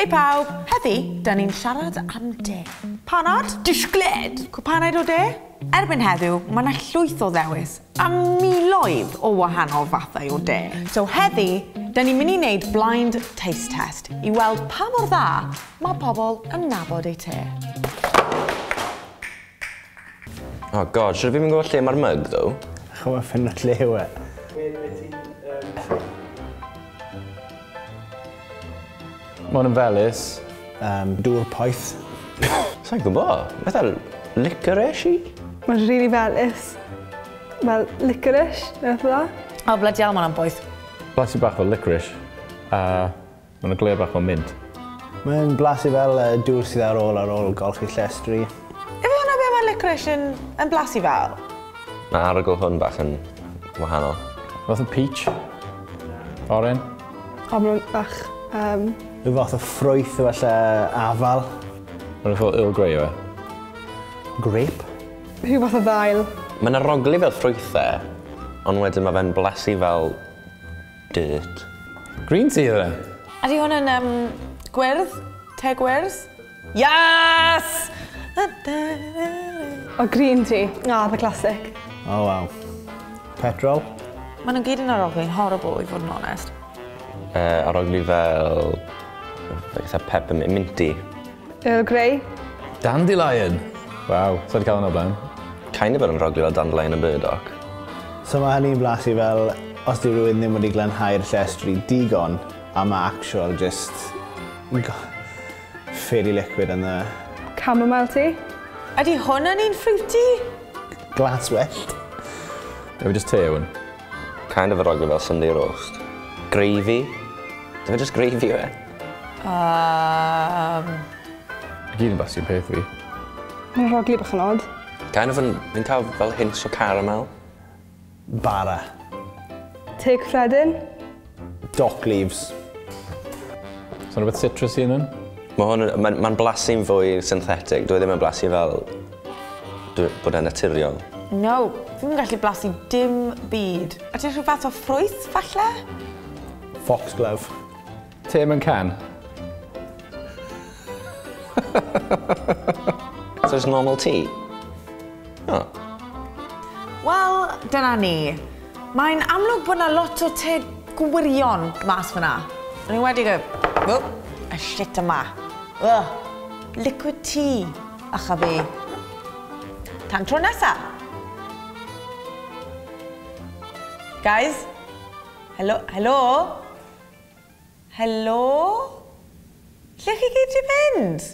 Hei pawb, heddi, dyn ni'n siarad am de. Panad? Disgled! Cwpaned o de? Erbyn heddiw, mae yna llwyth o ddewis a miloedd o wahanol fathau o de. So heddi, dyn ni'n mynd i wneud blind taste test i weld pa mor dda mae pobl yn nabod eu te. Oh god, siwr fi'n gwybod lle mae'r mug, ddo? Chwa ffyn o lle yw e. Mae'n yn felys. Dŵr poeth. Sa'n gwybod, fatha licorice i? Mae'n rili felys. Fel licorice, neu beth dda. O, bledial ma'n am boeth. Blasu bach o licorice. A mae'n glir bach o mint. Mae'n blasu fel dŵr sydd ar ôl golchi llestri. Efe hwnna be mae licorice yn blasu fel? Mae arogl hwn bach yn wahanol. Fath o peach. Oren. O, mae'n bach... Rhyw fath o ffrwyth o falle afal. Mae'n fath o Earl Grey o e. Grape. Rhyw fath o ddail. Mae'n aroglu fel ffrwythau, ond wedyn mae fe'n blasu fel dirt. Green tea o e. Ydy hwn yn gwyrdd? Te gwyrdd? Yes! O, green tea. O, the classic. Oh, waw. Petrol. Maen nhw'n gyd yn aroglu'n horrible i fod yn onest. Aroglu fel... eitha peppermint, minty. Earl Grey. Dandelion. Waw, so wedi cael hwnna o blaen. Kind of yn aroglu fel dandelion y burdock. So mae hynny'n blasu fel, os di rhywun ddim wedi glanhau'r llestri digon, a mae actual just... fairy liquid yn the... Chamomile tea. Ydy hwn yn un fruity? Glas wet. Efe just te hwn. Kind of aroglu fel Sunday roast. Gravy. Dwi'n just gravy o e. Gyd yn basu'r peth fi. Mae'n rhoglu bach yn odd. Kind of fi'n cael fel hints o caramel. Bara. Te cyffredin. Dock leaves. So rhywbeth citrusy yn hwn? Mae'n blasu'n fwy synthetic. Dwi ddim yn blasu fel bod e'n naturiol. No, fi'n gallu blasu dim byd. Ydy rhyw fath o ffrwyth, falle? Foxglove. Te mewn can? So it's normal tea? Oh. Wel, dyna ni. Mae'n amlwg bod yna lot o te gwirion mas fyna. O'n i wedi go, y shit yma. Liquid tea, acha fi. Tan tro nesa. Guys? Hello? Hello? Hello? Lle chi gyd 'di fynd?